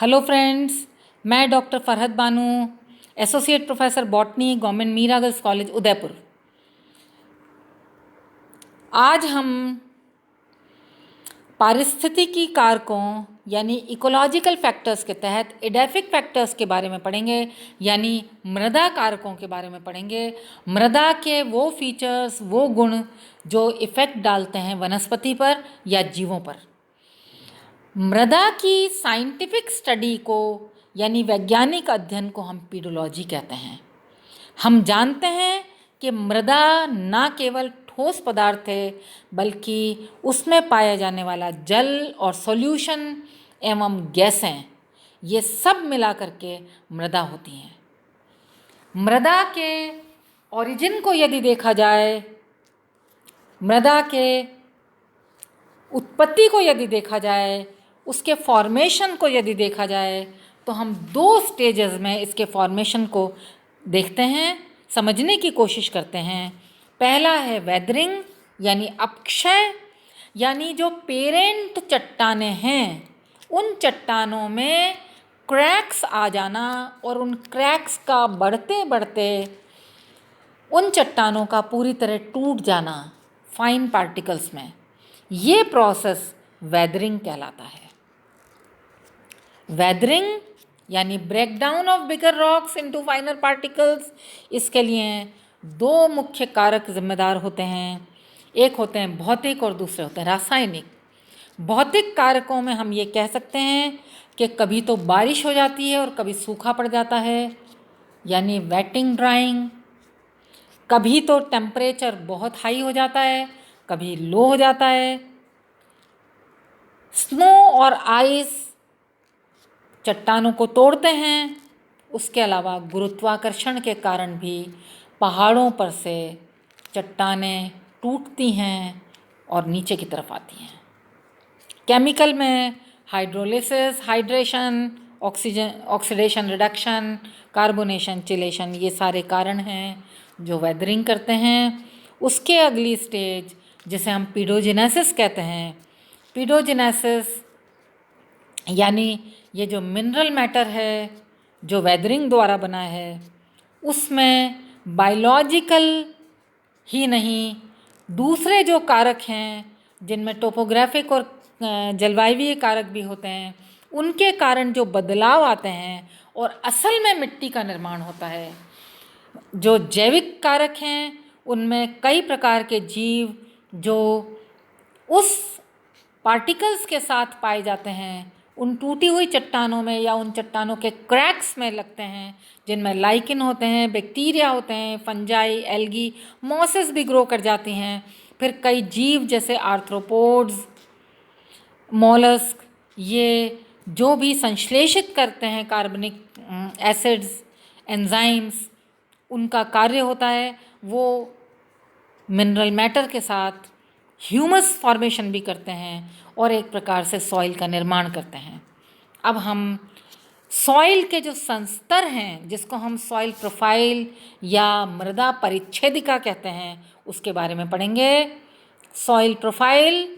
Hello friends, मैं doctor Farhat Banu, associate professor botany, government Meera girls college Udaipur. आज हम पारिस्थितिकी कारकों यानी इकोलॉजिकल फैक्टर्स के तहत एडेफिक फैक्टर्स के बारे में पढ़ेंगे, यानी मृदा कारकों के बारे में पढ़ेंगे। मृदा के वो फीचर्स, वो गुण जो इफ़ेक्ट डालते हैं वनस्पति पर या जीवों पर। मृदा की साइंटिफिक स्टडी को यानी वैज्ञानिक अध्ययन को हम पीडोलॉजी कहते हैं। हम जानते हैं कि मृदा न केवल ठोस पदार्थ है, बल्कि उसमें पाया जाने वाला जल और सॉल्यूशन एवं गैसें, ये सब मिला करके मृदा होती हैं। मृदा के ओरिजिन को यदि देखा जाए, मृदा के उत्पत्ति को यदि देखा जाए, उसके फॉर्मेशन को यदि देखा जाए, तो हम दो स्टेजेस में इसके फॉर्मेशन को देखते हैं, समझने की कोशिश करते हैं। पहला है वेदरिंग यानी अपक्षय, यानी जो पेरेंट चट्टानें हैं उन चट्टानों में क्रैक्स आ जाना और उन क्रैक्स का बढ़ते बढ़ते उन चट्टानों का पूरी तरह टूट जाना फाइन पार्टिकल्स में, ये प्रोसेस वेदरिंग कहलाता है। वेदरिंग यानी break down of bigger rocks into finer particles, इसके लिए दो मुख्य कारक जिम्मेदार होते हैं। एक होते हैं भौतिक और दूसरे होते हैं रासायनिक। भौतिक कारकों में हम ये कह सकते हैं कि कभी तो बारिश हो जाती है और कभी सूखा पड़ जाता है, यानी वेटिंग ड्राइंग। कभी तो टेम्परेचर बहुत हाई हो जाता है, कभी लो हो जाता है। स्नो और आइस चट्टानों को तोड़ते हैं। उसके अलावा गुरुत्वाकर्षण के कारण भी पहाड़ों पर से चट्टानें टूटती हैं और नीचे की तरफ आती हैं। केमिकल में hydrolysis, hydration, oxidation reduction, carbonation, chelation, ये सारे कारण हैं जो वेदरिंग करते हैं। उसके अगली स्टेज जिसे हम पीडोजेनेसिस कहते हैं। पीडोजेनेसिस यानी ये जो मिनरल मैटर है जो वेदरिंग द्वारा बना है, उसमें बायोलॉजिकल ही नहीं, दूसरे जो कारक हैं जिनमें टोपोग्राफिक और जलवायवीय कारक भी होते हैं, उनके कारण जो बदलाव आते हैं और असल में मिट्टी का निर्माण होता है। जो जैविक कारक हैं उनमें कई प्रकार के जीव जो उस पार्टिकल्स के साथ पाए जाते हैं, उन टूटी हुई चट्टानों में या उन चट्टानों के क्रैक्स में लगते हैं, जिनमें लाइकिन होते हैं, बैक्टीरिया होते हैं, फंजाई, एल्गी, मॉसेस भी ग्रो कर जाती हैं। फिर कई जीव जैसे आर्थ्रोपोड्स, मॉलस्क, ये जो भी संश्लेषित करते हैं कार्बनिक एसिड्स, एंजाइम्स, उनका कार्य होता है वो मिनरल मैटर के साथ ह्यूमस फॉर्मेशन भी करते हैं और एक प्रकार से सॉइल का निर्माण करते हैं। अब हम सॉइल के जो संस्तर हैं, जिसको हम सॉइल प्रोफाइल या मृदा परिच्छेदिका कहते हैं, उसके बारे में पढ़ेंगे। सॉइल प्रोफाइल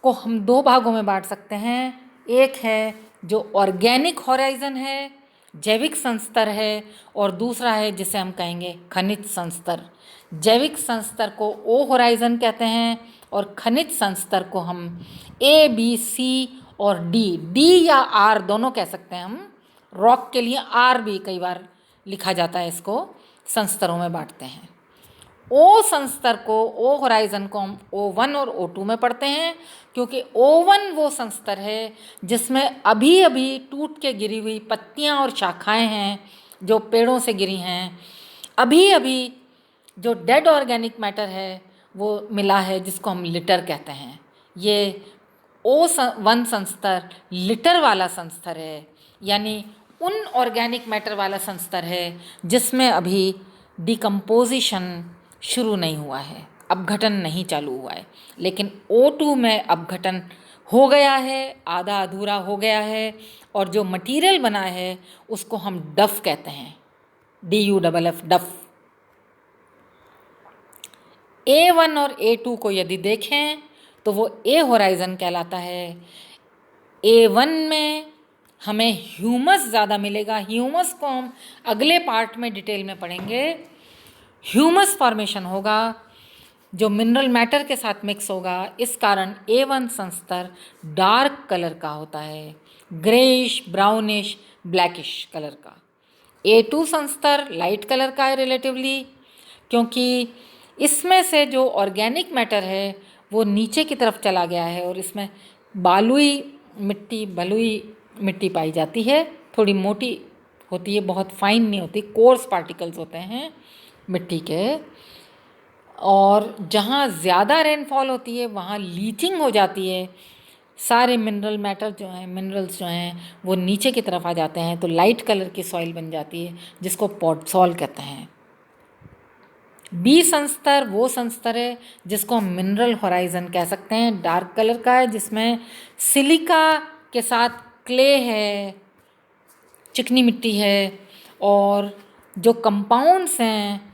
को हम दो भागों में बांट सकते हैं। एक है जो ऑर्गेनिक होराइजन है, जैविक संस्तर है, और दूसरा है जिसे हम कहेंगे खनिज संस्तर। जैविक संस्तर को ओ होराइजन कहते हैं और खनिज संस्तर को हम ए, बी, सी और डी या आर दोनों कह सकते हैं। हम रॉक के लिए आर भी कई बार लिखा जाता है, इसको संस्तरों में बांटते हैं। ओ संस्तर को, ओ होराइजन को हम O1 और O2 में पढ़ते हैं, क्योंकि O1 वो संस्तर है जिसमें अभी अभी टूट के गिरी हुई पत्तियां और शाखाएं हैं जो पेड़ों से गिरी हैं। अभी अभी जो डेड ऑर्गेनिक मैटर है वो मिला है, जिसको हम लिटर कहते हैं। ये O1 संस्तर लिटर वाला संस्तर है, यानी उन ऑर्गेनिक मैटर वाला संस्तर है जिसमें अभी डिकम्पोजिशन शुरू नहीं हुआ है, अपघटन नहीं चालू हुआ है। लेकिन O2 में अपघटन हो गया है, आधा अधूरा हो गया है, और जो मटेरियल बना है उसको हम डफ कहते हैं, DUFF, डफ। A1 और A2 को यदि देखें तो वो ए होराइजन कहलाता है। A1 में हमें ह्यूमस ज़्यादा मिलेगा। ह्यूमस को हम अगले पार्ट में डिटेल में पढ़ेंगे। ह्यूमस फॉर्मेशन होगा जो मिनरल मैटर के साथ मिक्स होगा। इस कारण A1 संस्तर डार्क कलर का होता है, ग्रेइश, ब्राउनिश, ब्लैकिश कलर का। A2 संस्तर लाइट कलर का है रिलेटिवली, क्योंकि इसमें से जो ऑर्गेनिक मैटर है वो नीचे की तरफ चला गया है और इसमें बलुई मिट्टी पाई जाती है। थोड़ी मोटी होती है, बहुत फाइन नहीं होती, कोर्स पार्टिकल्स होते हैं मिट्टी के। और जहाँ ज़्यादा रेनफॉल होती है वहाँ लीचिंग हो जाती है, सारे मिनरल मैटर जो हैं, मिनरल्स जो हैं वो नीचे की तरफ आ जाते हैं, तो लाइट कलर की सॉइल बन जाती है जिसको पॉडसॉल कहते हैं। बी संस्तर वो संस्तर है जिसको हम मिनरल होराइजन कह सकते हैं, डार्क कलर का है, जिसमें सिलिका के साथ क्ले है, चिकनी मिट्टी है, और जो कंपाउंड्स हैं,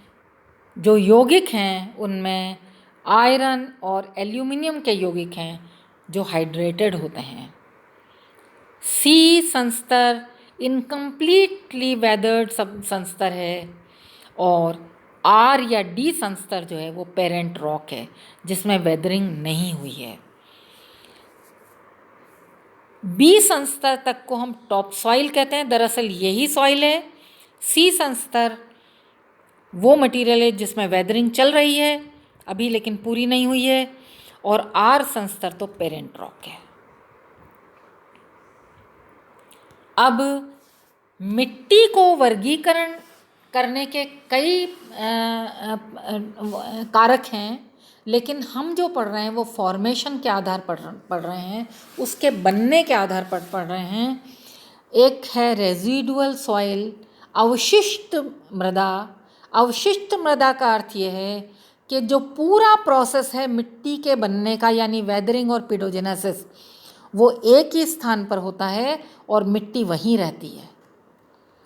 जो यौगिक हैं, उनमें आयरन और एल्यूमिनियम के यौगिक हैं जो हाइड्रेटेड होते हैं। सी संस्तर इनकम्प्लीटली वेदर्ड संस्तर है, और आर या डी संस्तर जो है वो पेरेंट रॉक है जिसमें वेदरिंग नहीं हुई है। बी संस्तर तक को हम टॉप सॉइल कहते हैं, दरअसल यही सॉइल है। सी संस्तर वो मटेरियल है जिसमें वेदरिंग चल रही है अभी लेकिन पूरी नहीं हुई है, और आर संस्तर तो पेरेंट रॉक है। अब मिट्टी को वर्गीकरण करने के कई कारक हैं, लेकिन हम जो पढ़ रहे हैं वो फॉर्मेशन के आधार पर पढ़ रहे हैं, उसके बनने के आधार पर पढ़ रहे हैं। एक है रेजिडुअल सॉइल, अवशिष्ट मृदा। अवशिष्ट मृदा का अर्थ ये है कि जो पूरा प्रोसेस है मिट्टी के बनने का, यानी वेदरिंग और पीडोजेनेसिस, वो एक ही स्थान पर होता है और मिट्टी वहीं रहती है।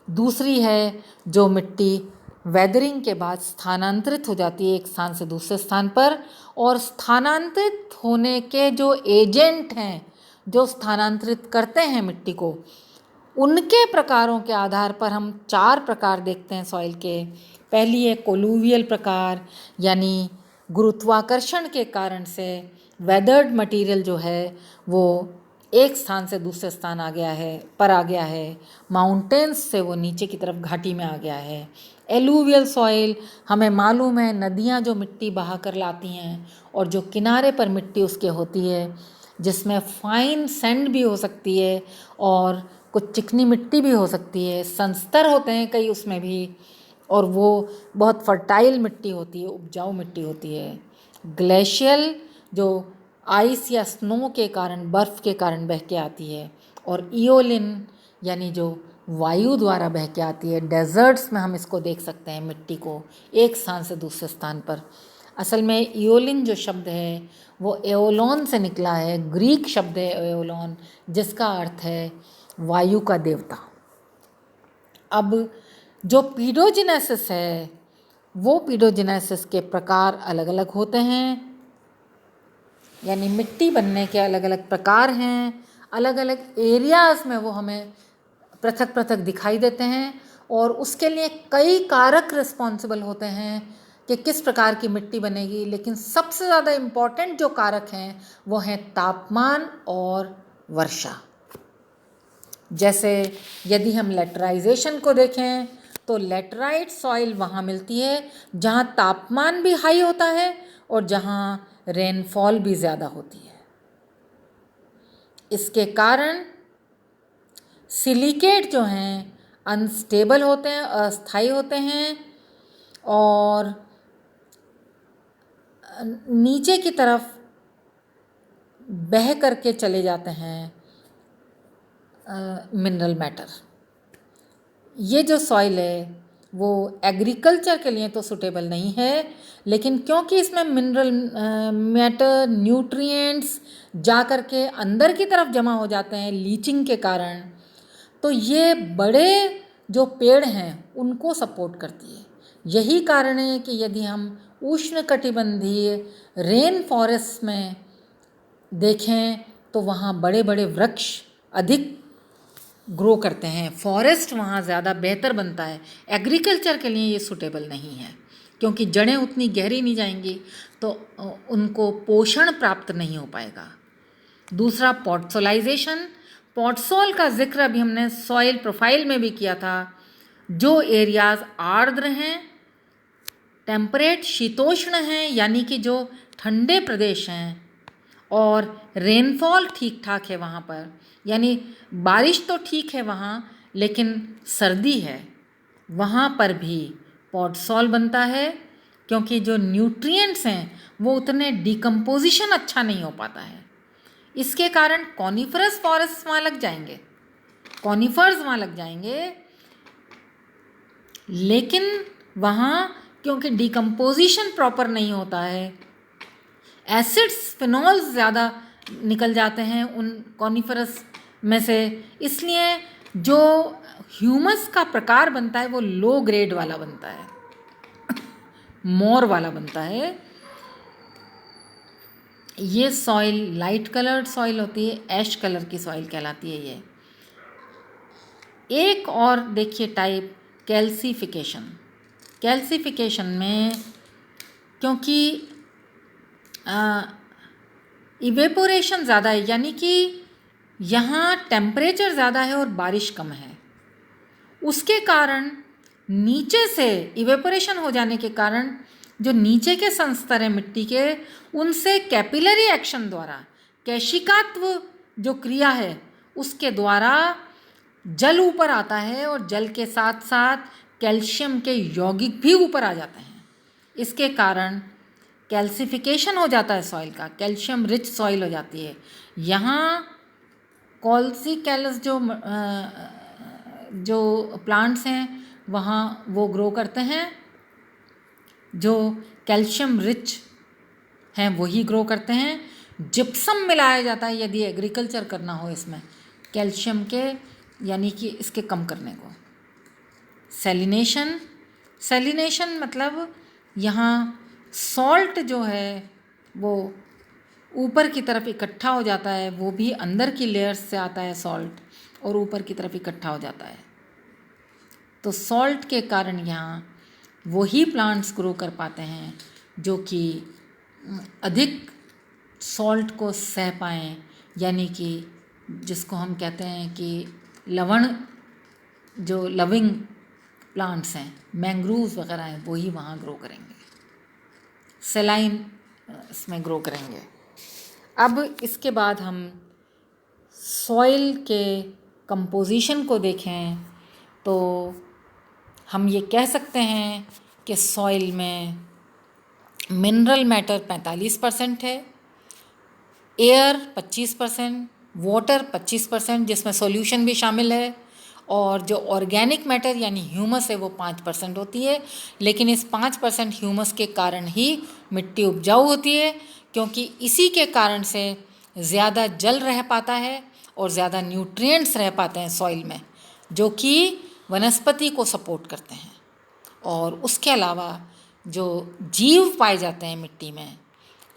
दूसरी है जो मिट्टी वेदरिंग के बाद स्थानांतरित हो जाती है एक स्थान से दूसरे स्थान पर, और स्थानांतरित होने के जो एजेंट हैं, जो स्थानांतरित करते हैं मिट्टी को, उनके प्रकारों के आधार पर हम 4 प्रकार देखते हैं सॉइल के। पहली है कोलुवियल प्रकार, यानी गुरुत्वाकर्षण के कारण से वेदर्ड मटेरियल जो है वो एक स्थान से दूसरे स्थान आ गया है, माउंटेन्स से वो नीचे की तरफ घाटी में आ गया है। एलुवियल सॉइल, हमें मालूम है नदियाँ जो मिट्टी बहा कर लाती हैं और जो किनारे पर मिट्टी उसके होती है, जिसमें फाइन सैंड भी हो सकती है और कुछ चिकनी मिट्टी भी हो सकती है, संस्तर होते हैं कई उसमें भी, और वो बहुत फर्टाइल मिट्टी होती है, उपजाऊ मिट्टी होती है। ग्लेशियल, जो आइस या स्नो के कारण, बर्फ़ के कारण बह के आती है, और इओलिन यानी जो वायु द्वारा बह के आती है। डेजर्ट्स में हम इसको देख सकते हैं, मिट्टी को एक स्थान से दूसरे स्थान पर। असल में इओलिन जो शब्द है वो एओलोन से निकला है, ग्रीक शब्द है एओलोन, जिसका अर्थ है वायु का देवता। अब जो पीडोजेनेसिस है, वो पीडोजेनेसिस के प्रकार अलग अलग होते हैं, यानी मिट्टी बनने के अलग अलग प्रकार हैं। अलग अलग एरियाज़ में वो हमें पृथक पृथक दिखाई देते हैं, और उसके लिए कई कारक रिस्पॉन्सिबल होते हैं कि किस प्रकार की मिट्टी बनेगी। लेकिन सबसे ज़्यादा इम्पॉर्टेंट जो कारक हैं वो हैं तापमान और वर्षा। जैसे यदि हम लेटराइजेशन को देखें तो लेटराइट सॉइल वहाँ मिलती है जहाँ तापमान भी हाई होता है और जहाँ रेनफॉल भी ज़्यादा होती है। इसके कारण सिलिकेट जो हैं अनस्टेबल होते हैं, अस्थायी होते हैं, और नीचे की तरफ बह करके चले जाते हैं मिनरल मैटर। ये जो सॉइल है वो एग्रीकल्चर के लिए तो सूटेबल नहीं है, लेकिन क्योंकि इसमें मिनरल मैटर, न्यूट्रिएंट्स जा कर के अंदर की तरफ जमा हो जाते हैं लीचिंग के कारण, तो ये बड़े जो पेड़ हैं उनको सपोर्ट करती है। यही कारण है कि यदि हम उष्णकटिबंधीय रेन फॉरेस्ट में देखें तो वहाँ बड़े बड़े वृक्ष अधिक ग्रो करते हैं। फॉरेस्ट वहाँ ज़्यादा बेहतर बनता है। एग्रीकल्चर के लिए ये सूटेबल नहीं है, क्योंकि जड़ें उतनी गहरी नहीं जाएंगी, तो उनको पोषण प्राप्त नहीं हो पाएगा। दूसरा, पॉटसोलाइजेशन। पॉटसोल का जिक्र अभी हमने सॉइल प्रोफाइल में भी किया था। जो एरियाज आर्द्र हैं, टेम्परेट शीतोष्ण हैं, यानी कि जो ठंडे प्रदेश हैं, और रेनफॉल ठीक ठाक है वहाँ पर, यानी बारिश तो ठीक है वहाँ लेकिन सर्दी है, वहाँ पर भी पॉटसॉल बनता है, क्योंकि जो न्यूट्रिएंट्स हैं वो उतने डिकम्पोजिशन अच्छा नहीं हो पाता है। इसके कारण कॉनिफरस फॉरेस्ट वहाँ लग जाएंगे, कॉनिफर्स वहाँ लग जाएंगे, लेकिन वहाँ क्योंकि डिकम्पोजिशन प्रॉपर नहीं होता है, एसिड्स फिनॉल्स ज़्यादा निकल जाते हैं उन कॉनिफरस में से, इसलिए जो ह्यूमस का प्रकार बनता है वो लो ग्रेड वाला बनता है, मोर वाला बनता है। ये सॉइल लाइट कलर्ड सॉइल होती है, ऐश कलर की सॉइल कहलाती है ये। एक और देखिए टाइप, कैल्सिफिकेशन। कैल्सिफिकेशन में क्योंकि इवेपोरेशन ज़्यादा है, यानी कि यहाँ टेम्परेचर ज़्यादा है और बारिश कम है, उसके कारण नीचे से इवेपोरेशन हो जाने के कारण जो नीचे के संस्तर हैं मिट्टी के, उनसे कैपिलरी एक्शन द्वारा, केशिकात्व जो क्रिया है उसके द्वारा जल ऊपर आता है, और जल के साथ साथ कैल्शियम के यौगिक भी ऊपर आ जाते हैं। इसके कारण कैल्सिफिकेशन हो जाता है सॉइल का, कैल्शियम रिच सॉइल हो जाती है। यहाँ कॉल्सिकैलस जो प्लांट्स हैं वहाँ वो ग्रो करते हैं, जो कैल्शियम रिच हैं वही ग्रो करते हैं। जिप्सम मिलाया जाता है यदि एग्रीकल्चर करना हो इसमें, कैल्शियम के यानी कि इसके कम करने को। सैलिनेशन। सैलिनेशन मतलब यहाँ सॉल्ट जो है वो ऊपर की तरफ इकट्ठा हो जाता है, वो भी अंदर की लेयर्स से आता है सॉल्ट, और ऊपर की तरफ इकट्ठा हो जाता है। तो सॉल्ट के कारण यहाँ वही प्लांट्स ग्रो कर पाते हैं जो कि अधिक सॉल्ट को सह पाएँ, यानी कि जिसको हम कहते हैं कि लवण, जो लविंग प्लांट्स हैं, मैंग्रोव्स वगैरह हैं, वही वहाँ ग्रो करेंगे, सेलाइन इसमें ग्रो करेंगे। अब इसके बाद हम सॉइल के कंपोजिशन को देखें तो हम ये कह सकते हैं कि सॉइल में मिनरल मैटर 45% है, एयर 25%, वाटर 25% जिसमें सॉल्यूशन भी शामिल है, और जो ऑर्गेनिक मैटर यानी ह्यूमस है वो 5% होती है। लेकिन इस 5% ह्यूमस के कारण ही मिट्टी उपजाऊ होती है, क्योंकि इसी के कारण से ज़्यादा जल रह पाता है और ज़्यादा न्यूट्रिएंट्स रह पाते हैं सॉइल में, जो कि वनस्पति को सपोर्ट करते हैं। और उसके अलावा जो जीव पाए जाते हैं मिट्टी में,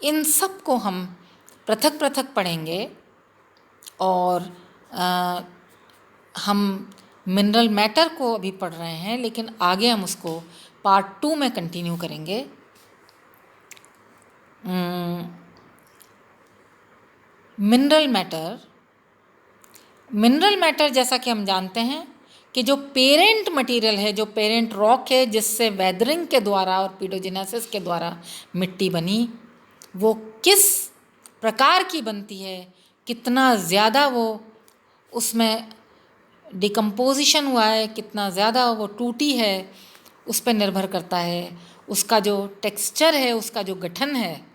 इन सब को हम पृथक पृथक पढ़ेंगे, और हम मिनरल मैटर को अभी पढ़ रहे हैं, लेकिन आगे हम उसको पार्ट 2 में कंटिन्यू करेंगे। मिनरल मैटर जैसा कि हम जानते हैं कि जो पेरेंट मटेरियल है, जो पेरेंट रॉक है, जिससे वेदरिंग के द्वारा और पीडोजेनेसिस के द्वारा मिट्टी बनी, वो किस प्रकार की बनती है, कितना ज़्यादा वो उसमें डिकम्पोजिशन हुआ है, कितना ज़्यादा वो टूटी है, उस पर निर्भर करता है। उसका जो टेक्सचर है, उसका जो गठन है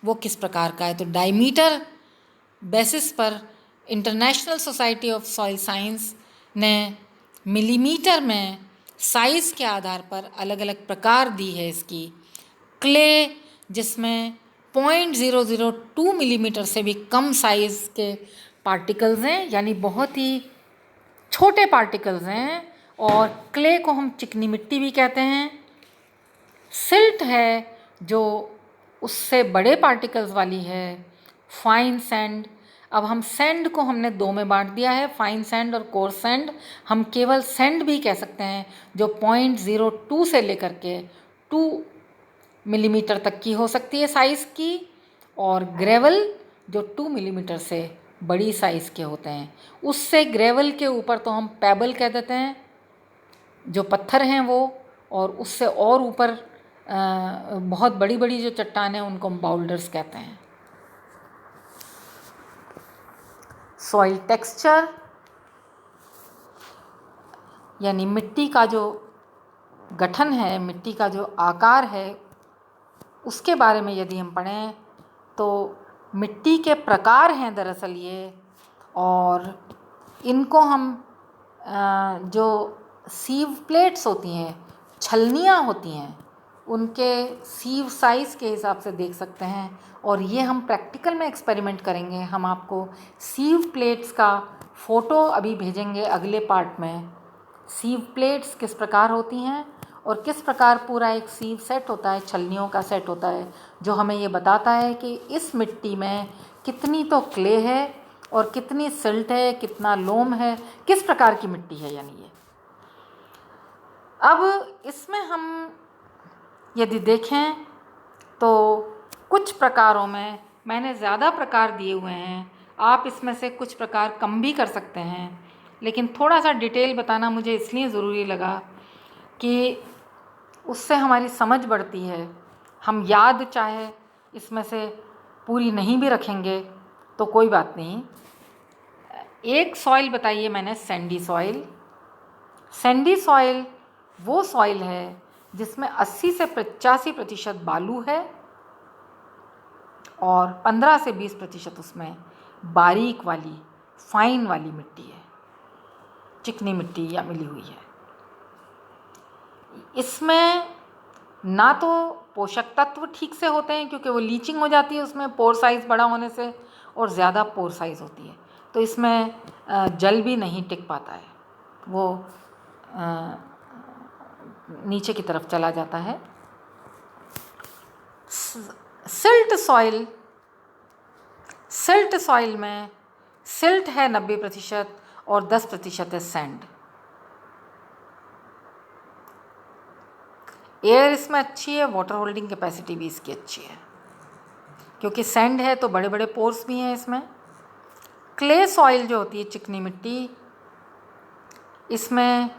वो किस प्रकार का है। तो डायमीटर बेसिस पर international society of soil science ने मिलीमीटर में साइज़ के आधार पर अलग अलग प्रकार दी है इसकी। क्ले जिसमें 0.002 मिलीमीटर से भी कम साइज़ के पार्टिकल्स हैं, यानी बहुत ही छोटे पार्टिकल्स हैं, और क्ले को हम चिकनी मिट्टी भी कहते हैं। सिल्ट है जो उससे बड़े पार्टिकल्स वाली है, फाइन सैंड। अब हम सैंड को हमने दो में बांट दिया है, फाइन सैंड और कोर्स सैंड। हम केवल सैंड भी कह सकते हैं जो 0.02 से लेकर के 2 मिलीमीटर तक की हो सकती है साइज़ की, और ग्रेवल जो 2 मिलीमीटर से बड़ी साइज़ के होते हैं। उससे ग्रेवल के ऊपर तो हम पेबल कह देते हैं, जो पत्थर हैं वो, और उससे और ऊपर बहुत बड़ी बड़ी जो चट्टान हैं उनको हम बाउल्डर्स कहते हैं। सॉइल टेक्सचर यानी मिट्टी का जो गठन है, मिट्टी का जो आकार है, उसके बारे में यदि हम पढ़ें तो मिट्टी के प्रकार हैं दरअसल ये, और इनको हम जो सीव प्लेट्स होती हैं, छलनियाँ होती हैं, उनके सीव साइज़ के हिसाब से देख सकते हैं। और ये हम प्रैक्टिकल में एक्सपेरिमेंट करेंगे। हम आपको सीव प्लेट्स का फ़ोटो अभी भेजेंगे अगले पार्ट में। सीव प्लेट्स किस प्रकार होती हैं और किस प्रकार पूरा एक सीव सेट होता है, छलनियों का सेट होता है, जो हमें ये बताता है कि इस मिट्टी में कितनी तो क्ले है और कितनी सिल्ट है, कितना लोम है, किस प्रकार की मिट्टी है। यानी ये अब इसमें हम यदि देखें तो कुछ प्रकारों में मैंने ज़्यादा प्रकार दिए हुए हैं, आप इसमें से कुछ प्रकार कम भी कर सकते हैं, लेकिन थोड़ा सा डिटेल बताना मुझे इसलिए ज़रूरी लगा कि उससे हमारी समझ बढ़ती है। हम याद चाहे इसमें से पूरी नहीं भी रखेंगे तो कोई बात नहीं। एक सॉइल बताइए मैंने, सैंडी सॉइल। सैंडी सॉइल वो सॉइल है जिसमें 80 से 85% बालू है और 15 से 20% उसमें बारीक वाली, फाइन वाली मिट्टी है, चिकनी मिट्टी या मिली हुई है। इसमें ना तो पोषक तत्व ठीक से होते हैं क्योंकि वो लीचिंग हो जाती है उसमें पोर साइज़ बड़ा होने से, और ज़्यादा पोर साइज़ होती है तो इसमें जल भी नहीं टिक पाता है, वो नीचे की तरफ चला जाता है। सिल्ट सॉइल में सिल्ट है 90% और 10% है सैंड। एयर इसमें अच्छी है, वाटर होल्डिंग कैपेसिटी भी इसकी अच्छी है क्योंकि सैंड है तो बड़े बड़े पोर्स भी हैं इसमें। क्ले सॉइल जो होती है, चिकनी मिट्टी, इसमें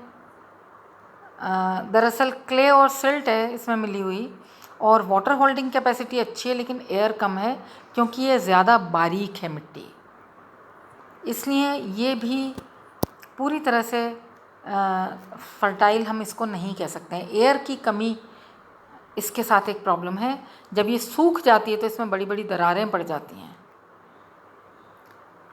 दरअसल क्ले और सिल्ट है इसमें मिली हुई, और वाटर होल्डिंग कैपेसिटी अच्छी है लेकिन एयर कम है क्योंकि ये ज़्यादा बारीक है मिट्टी, इसलिए ये भी पूरी तरह से फर्टाइल हम इसको नहीं कह सकते हैं। एयर की कमी इसके साथ एक प्रॉब्लम है, जब ये सूख जाती है तो इसमें बड़ी बड़ी दरारें पड़ जाती हैं।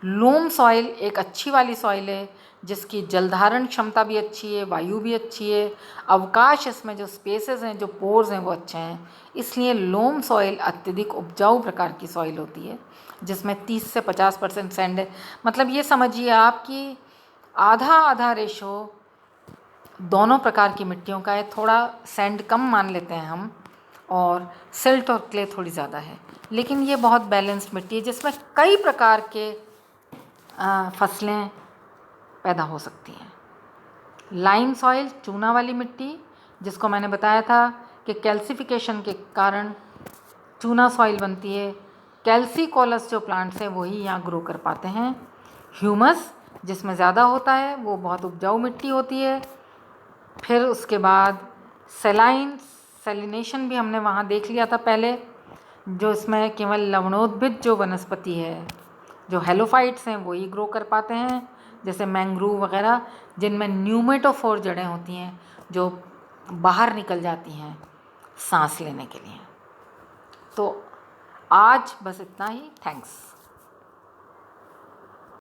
लोम सॉइल एक अच्छी वाली सॉइल है जिसकी जलधारण क्षमता भी अच्छी है, वायु भी अच्छी है, अवकाश इसमें जो स्पेसेस हैं, जो पोर्स हैं वो अच्छे हैं, इसलिए लोम सॉइल अत्यधिक उपजाऊ प्रकार की सॉइल होती है जिसमें 30 से 50% सैंड है। मतलब ये समझिए आप कि आधा आधा रेशो दोनों प्रकार की मिट्टियों का है। थोड़ा सैंड कम मान लेते हैं हम और सिल्ट और क्ले थोड़ी ज़्यादा है, लेकिन ये बहुत बैलेंस्ड मिट्टी है जिसमें कई प्रकार के फसलें पैदा हो सकती हैं। लाइम सॉइल, चूना वाली मिट्टी, जिसको मैंने बताया था कि कैल्सिफिकेशन के कारण चूना सॉइल बनती है। कैल्सिकोलस जो प्लांट्स हैं वही यहाँ ग्रो कर पाते हैं। ह्यूमस जिसमें ज़्यादा होता है वो बहुत उपजाऊ मिट्टी होती है। फिर उसके बाद सेलिनेशन भी हमने वहाँ देख लिया था पहले, जो इसमें केवल लवणोद्भिद जो वनस्पति है, जो हेलोफाइट्स हैं वही ग्रो कर पाते हैं, जैसे मैंग्रोव वगैरह, जिनमें न्यूमेटोफोर जड़ें होती हैं जो बाहर निकल जाती हैं सांस लेने के लिए। तो आज बस इतना ही। थैंक्स।